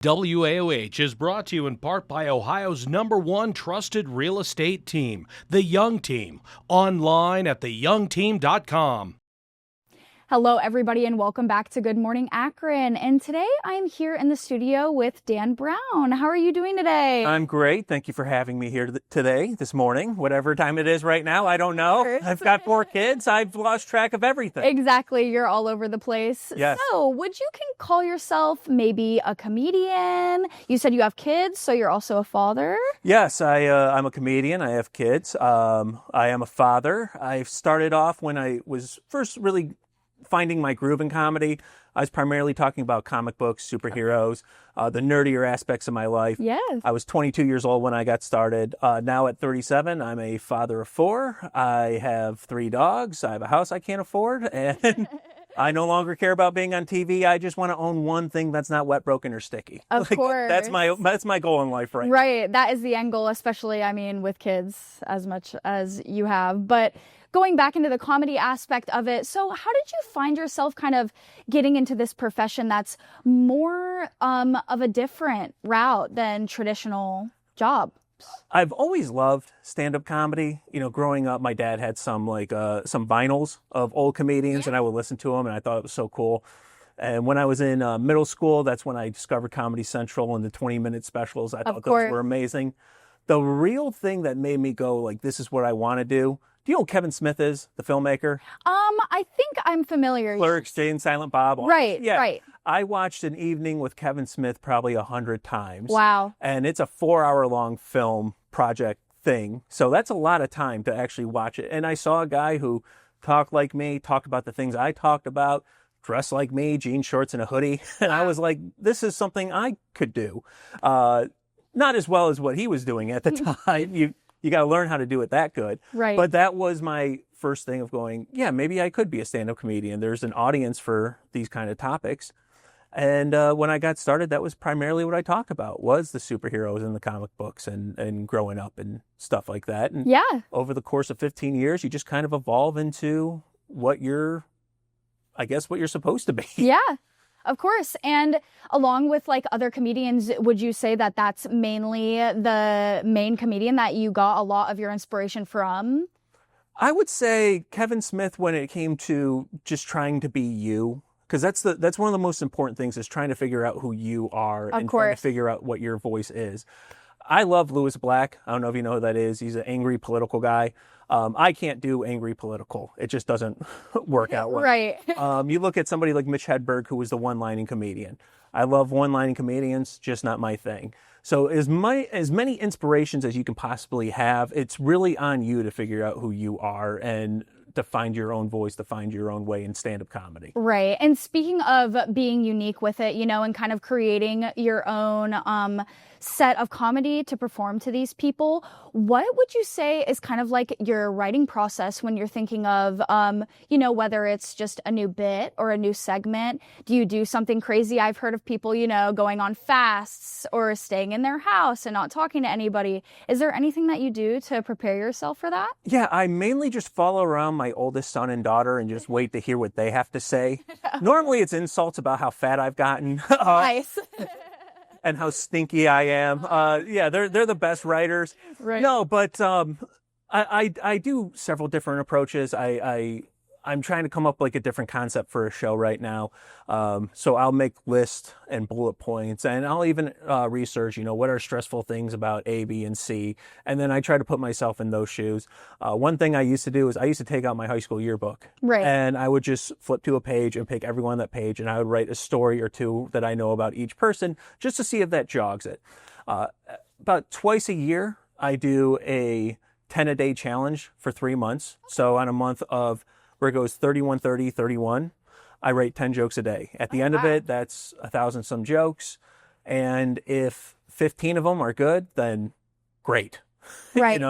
WAOH is brought to you in part by Ohio's #1 trusted real estate team, The Young Team, online at theyoungteam.com. Hello, everybody, and welcome back to Good Morning Akron. And today I'm here in the studio with Dan Brown. How are you doing today? I'm great. Thank you for having me here this morning, whatever time it is right now. I don't know. I've got 4 kids. I've lost track of everything. Exactly. You're all over the place. Yes. So would you call yourself maybe a comedian? You said you have kids, so you're also a father? Yes, I'm a comedian. I have kids. I am a father. I started off when I was first really finding my groove in comedy. I was primarily talking about comic books, superheroes, the nerdier aspects of my life. Yes. I was 22 years old when I got started. Now at 37, I'm a father of 4. I have 3 dogs. I have a house I can't afford. And I no longer care about being on TV. I just want to own one thing that's not wet, broken, or sticky. Of course. That's my goal in life right now. Right. That is the end goal, especially, with kids as much as you have. But going back into the comedy aspect of it, so how did you find yourself kind of getting into this profession that's more of a different route than traditional jobs? I've always loved stand-up comedy. Growing up, my dad had some vinyls of old comedians, and I would listen to them, and I thought it was so cool. And when I was in middle school, that's when I discovered Comedy Central and the 20-minute specials. I thought those were amazing. The real thing that made me go, this is what I want to do. Do you know who Kevin Smith is, the filmmaker? I think I'm familiar. Clerks, Jay and Silent Bob. Right, yeah. right. I watched An Evening with Kevin Smith probably 100 times. Wow. And it's a 4-hour-long film project thing. So that's a lot of time to actually watch it. And I saw a guy who talked like me, talked about the things I talked about, dressed like me, jeans, shorts, and a hoodie. And I was like, this is something I could do. Not as well as what he was doing at the time. You got to learn how to do it that good. Right. But that was my first thing of going, yeah, maybe I could be a stand-up comedian. There's an audience for these kind of topics. And when I got started, that was primarily what I talked about, was the superheroes and the comic books and growing up and stuff like that. And over the course of 15 years, you just kind of evolve into what you're supposed to be. Yeah. Of course. And along with other comedians, would you say that that's mainly the main comedian that you got a lot of your inspiration from? I would say Kevin Smith when it came to just trying to be you, because that's one of the most important things, is trying to figure out who you are and trying to figure out what your voice is. I love Lewis Black. I don't know if you know who that is. He's an angry political guy. I can't do angry political. It just doesn't work out well. Right. You look at somebody like Mitch Hedberg, who was the one-lining comedian. I love one-lining comedians, just not my thing. So as many inspirations as you can possibly have, it's really on you to figure out who you are and to find your own voice, to find your own way in stand-up comedy. Right. And speaking of being unique with it, and kind of creating your own set of comedy to perform to these people, what would you say is kind of your writing process when you're thinking of, whether it's just a new bit or a new segment? Do you do something crazy? I've heard of people, going on fasts or staying in their house and not talking to anybody. Is there anything that you do to prepare yourself for that? Yeah, I mainly just follow around my oldest son and daughter and just wait to hear what they have to say. Normally it's insults about how fat I've gotten. Nice. And how stinky I am. They're the best writers. Right. No, but I do several different approaches. I'm trying to come up a different concept for a show right now. So I'll make lists and bullet points, and I'll even research, what are stressful things about A, B, and C. And then I try to put myself in those shoes. One thing I used to do is I used to take out my high school yearbook. Right. And I would just flip to a page and pick everyone on that page, and I would write a story or two that I know about each person just to see if that jogs it. About twice a year, I do a 10-a-day challenge for 3 months. So on a month of where it goes 31, 30, 31, I write 10 jokes a day. At the end of it, that's 1,000 some jokes. And if 15 of them are good, then great. Right.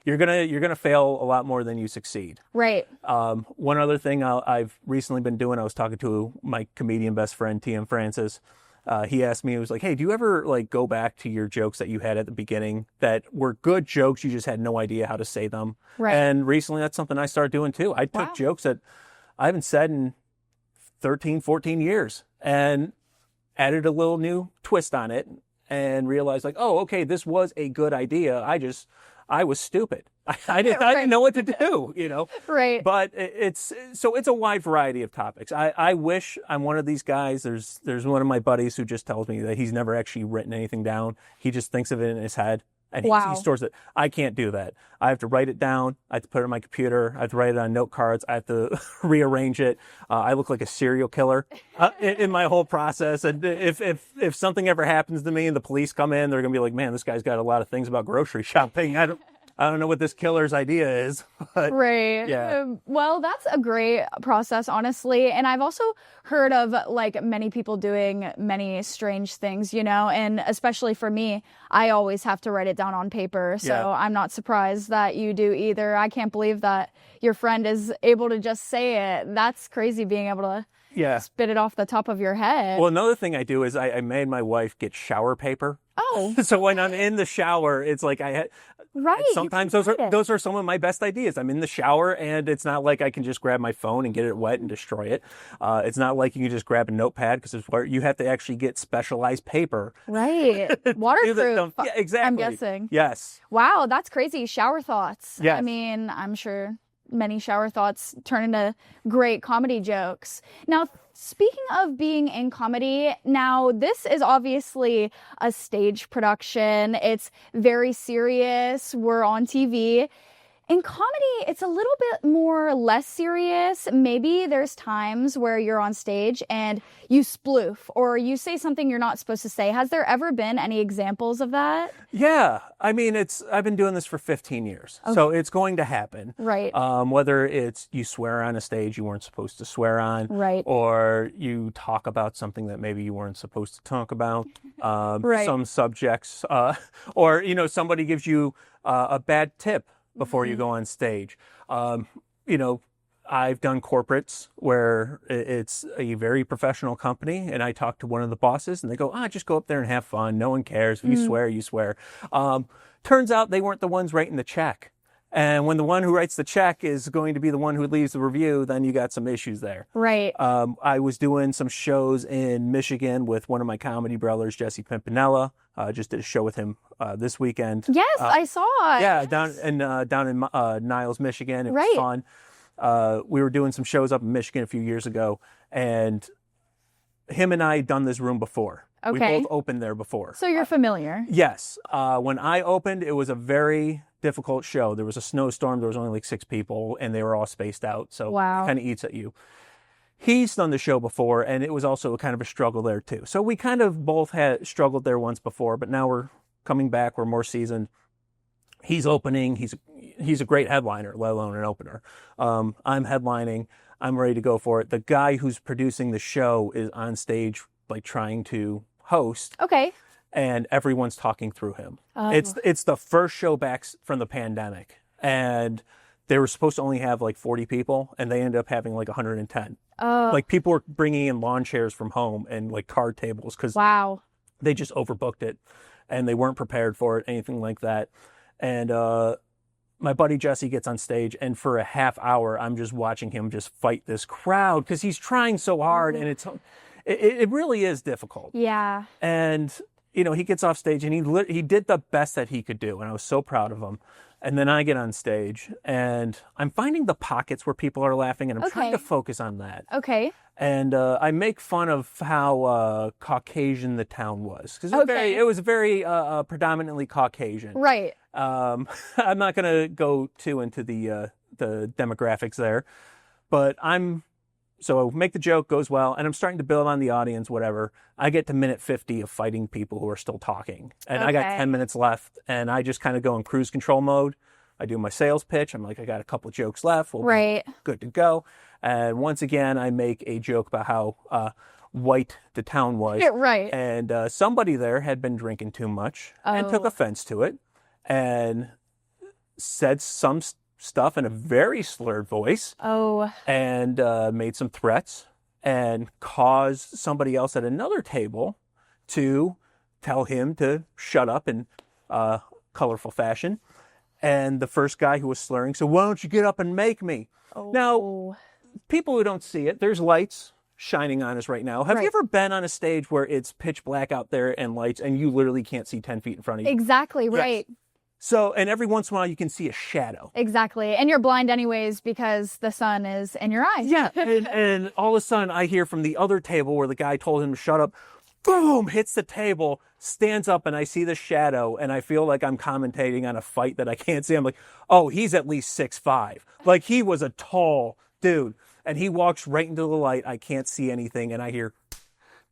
You're gonna fail a lot more than you succeed. Right. One other thing I've recently been doing, I was talking to my comedian best friend, T.M. Francis. He asked me, he was like, hey, do you ever go back to your jokes that you had at the beginning that were good jokes, you just had no idea how to say them? Right. And recently that's something I started doing too. I took jokes that I haven't said in 13, 14 years. And added a little new twist on it and realized like, oh, okay, this was a good idea. I was stupid. I didn't know what to do, you know? Right. But it's a wide variety of topics. I wish I'm one of these guys. There's one of my buddies who just tells me that he's never actually written anything down. He just thinks of it in his head. And he stores it. I can't do that. I have to write it down. I have to put it on my computer. I have to write it on note cards. I have to rearrange it. I look like a serial killer in my whole process. And if something ever happens to me and the police come in, they're going to be like, man, this guy's got a lot of things about grocery shopping. I don't know what this killer's idea is. But, right. Yeah. Well, that's a great process, honestly. And I've also heard of like many people doing many strange things, you know, and especially for me, I always have to write it down on paper. So Yeah. I'm not surprised that you do either. I can't believe that your friend is able to just say it. That's crazy, being able to spit it off the top of your head. Well, another thing I do is I made my wife get shower paper. Oh. So when I'm in the shower, it's like Right. sometimes those are some of my best ideas. I'm in the shower and it's not like I can just grab my phone and get it wet and destroy it. It's not like you can just grab a notepad because you have to actually get specialized paper. Right. Waterproof. Yeah, exactly. I'm guessing. Yes. Wow, that's crazy. Shower thoughts. Yes. I mean, I'm sure many shower thoughts turn into great comedy jokes. Now, speaking of being in comedy, now this is obviously a stage production. It's very serious. We're on TV. In comedy, it's a little bit more less serious. Maybe there's times where you're on stage and you sploof or you say something you're not supposed to say. Has there ever been any examples of that? Yeah. I mean, I've been doing this for 15 years, so it's going to happen. Right. Whether it's you swear on a stage you weren't supposed to swear on, Right. or you talk about something that maybe you weren't supposed to talk about, Right. some subjects, or, you know, somebody gives you a bad tip before you go on stage. You know, I've done corporates where it's a very professional company and I talk to one of the bosses and they go, just go up there and have fun. No one cares. If you swear, you swear. Turns out they weren't the ones writing the check. And when the one who writes the check is going to be the one who leaves the review, then you got some issues there. Right. I was doing some shows in Michigan with one of my comedy brothers, Jesse Pimpinella. Just did a show with him this weekend. Yes, I saw it. Yeah, Yes. down in Niles, Michigan. It was Right. fun. We were doing some shows up in Michigan a few years ago, and him and I had done this room before. Okay. We both opened there before. So you're familiar. Yes. When I opened, it was a very difficult show. There was a snowstorm. There was only like 6 people, and they were all spaced out. So Wow. it kind of eats at you. He's done the show before, and it was also kind of a struggle there too. So we kind of both had struggled there once before, but now we're coming back. We're more seasoned. He's opening. He's a great headliner, let alone an opener. I'm headlining. I'm ready to go for it. The guy who's producing the show is on stage, like trying to host, Okay. and everyone's talking through him. Oh. It's the first show back from the pandemic, and they were supposed to only have like 40 people, and they ended up having like 110. Oh. Like people were bringing in lawn chairs from home and like card tables because Wow. they just overbooked it, and they weren't prepared for it, anything like that. And my buddy Jesse gets on stage, and for a half hour, I'm just watching him just fight this crowd because he's trying so hard, and it really is difficult. Yeah. And you know, he gets off stage, and he did the best that he could do, and I was so proud of him. And then I get on stage, and I'm finding the pockets where people are laughing, and I'm trying to Okay. focus on that. Okay. And I make fun of how Caucasian the town was, because Okay. it was very predominantly Caucasian. Right. I'm not going to go too into the demographics there, but so make the joke, goes well, and I'm starting to build on the audience, whatever. I get to minute 50 of fighting people who are still talking, and I got Okay. 10 minutes left, and I just kind of go in cruise control mode. I do my sales pitch. I'm like, I got a couple jokes left. We'll be Right. good to go. And once again, I make a joke about how white the town was. Yeah, right. And somebody there had been drinking too much and took Oh. offense to it and said some stuff in a very slurred voice Oh. and made some threats and caused somebody else at another table to tell him to shut up in colorful fashion. And the first guy who was slurring said, "Why don't you get up and make me?" Oh. Now, people who don't see it, there's lights shining on us right now. Have Right. you ever been on a stage where it's pitch black out there and lights and you literally can't see 10 feet in front of you? Exactly, Yes. right. So, and every once in a while you can see a shadow. Exactly. And you're blind anyways because the sun is in your eyes. Yeah. And all of a sudden I hear from the other table where the guy told him to shut up, boom, hits the table, stands up, and I see the shadow, and I feel like I'm commentating on a fight that I can't see. I'm like, oh, he's at least 6'5". Like, he was a tall dude. And he walks right into the light. I can't see anything, and I hear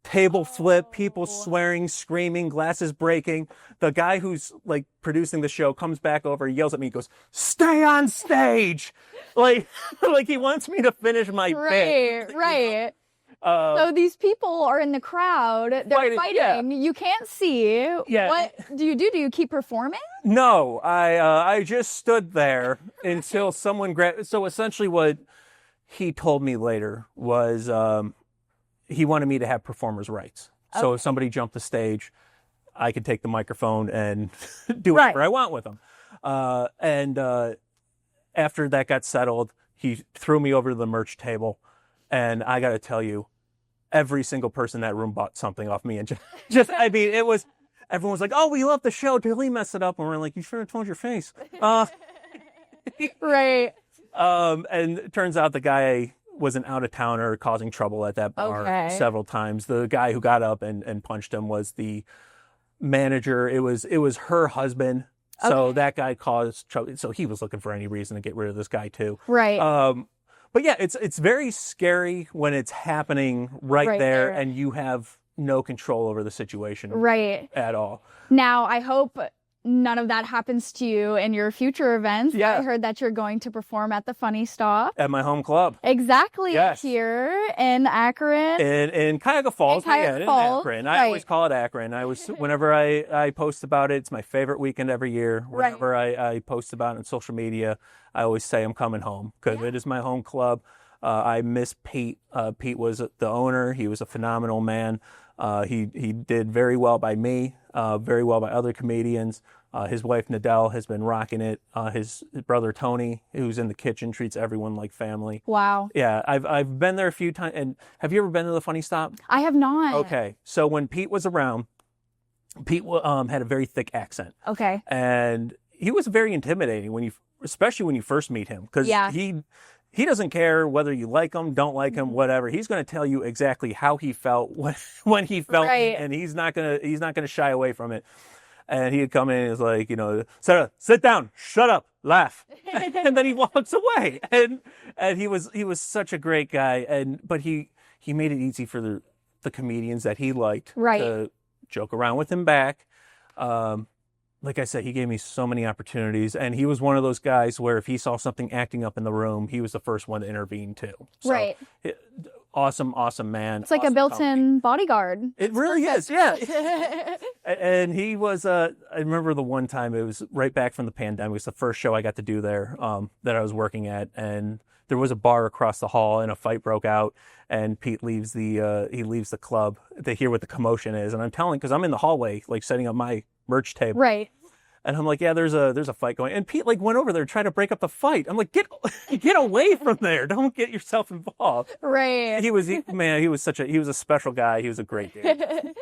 table flip, people swearing, screaming, glasses breaking. The guy who's like producing the show comes back over, yells at me, goes, "Stay on stage!" Like he wants me to finish my bit. Right. So these people are in the crowd. They're fighting. Yeah. You can't see. Yeah. What do you do? Do you keep performing? No, I just stood there until someone grabbed. So essentially, what he told me later was he wanted me to have performers' rights. So if somebody jumped the stage, I could take the microphone and do whatever I want with them. And after that got settled, he threw me over to the merch table. And I got to tell you, every single person in that room bought something off me. And just I mean, everyone was like, "Oh, we love the show. Did he mess it up?" And we're like, "You should have told your face." Right. And it turns out the guy was an out-of-towner causing trouble at that bar several times. The guy who got up and punched him was the manager. It was her husband. So that guy caused trouble. So he was looking for any reason to get rid of this guy too. Right. But yeah, it's very scary when it's happening right there and you have no control over the situation at all. Now, I hope none of that happens to you in your future events. Yeah. I heard that you're going to perform at the Funny Stop. At my home club. Exactly. Yes. Here in Akron. In Cuyahoga Falls. In Cuyahoga in Falls. Akron. I always call it Akron. Whenever I post about it, it's my favorite weekend every year. Whenever I post about it on social media, I always say I'm coming home because it is my home club. I miss Pete. Pete was the owner. He was a phenomenal man. He did very well by me, very well by other comedians. His wife Nadell has been rocking it. His brother Tony, who's in the kitchen, treats everyone like family. Wow. Yeah, I've been there a few times. And have you ever been to the Funny Stop? I have not. Okay, so when Pete was around, Pete had a very thick accent. Okay. And he was very intimidating especially when you first meet him, because he doesn't care whether you like him, don't like him, whatever. He's going to tell you exactly how he felt when he felt, and he's not gonna shy away from it. And he'd come in and was like, Sarah, sit down, shut up, laugh, and then he walks away. And he was such a great guy, but he made it easy for the comedians that he liked to joke around with him back. Like I said, he gave me so many opportunities, and he was one of those guys where if he saw something acting up in the room, he was the first one to intervene too. So, awesome man. It's like a built-in bodyguard. It really is, yeah. And he was, I remember the one time, it was right back from the pandemic. It was the first show I got to do there that I was working at, and there was a bar across the hall, and a fight broke out, and Pete leaves the club to hear what the commotion is. And I'm telling, because I'm in the hallway, like setting up my merch table. Right. And I'm like, yeah, there's a fight going. And Pete went over there trying to break up the fight. I'm like, get away from there. Don't get yourself involved. Right. He was a special guy. He was a great dude.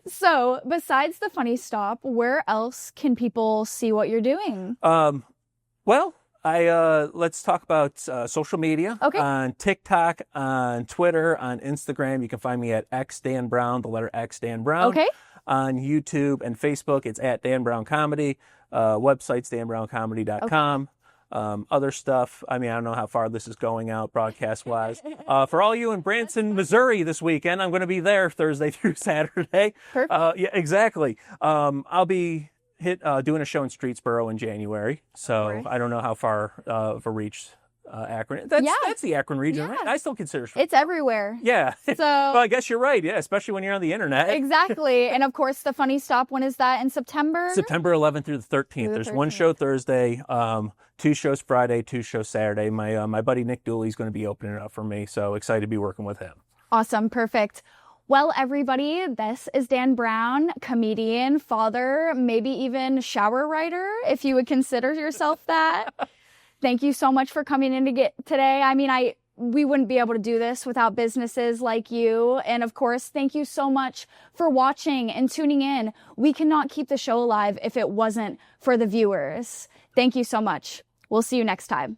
So besides the Funny Stop, where else can people see what you're doing? Well, let's talk about social media. Okay. On TikTok, on Twitter, on Instagram. You can find me at XDanBrown, the letter X Dan Brown. Okay. On YouTube and Facebook, it's at Dan Brown Comedy. Website's danbrowncomedy.com. Other stuff, I don't know how far this is going out broadcast-wise. For all you in Branson, Missouri this weekend, I'm going to be there Thursday through Saturday. Perfect. Yeah, exactly. I'll be doing a show in Streetsboro in January, so I don't know how far of a reach Akron. That's the Akron region, right? I still consider it's everywhere. Yeah. So well, I guess you're right. Yeah, especially when you're on the internet. Exactly. And of course, the Funny Stop, when is that? In September? September 11th through the 13th. There's one show Thursday, 2 shows Friday, 2 shows Saturday. My buddy Nick Dooley's going to be opening it up for me, so excited to be working with him. Awesome. Perfect. Well, everybody, this is Dan Brown, comedian, father, maybe even shower writer, if you would consider yourself that. Thank you so much for coming in today. we wouldn't be able to do this without businesses like you. And of course, thank you so much for watching and tuning in. We cannot keep the show alive if it wasn't for the viewers. Thank you so much. We'll see you next time.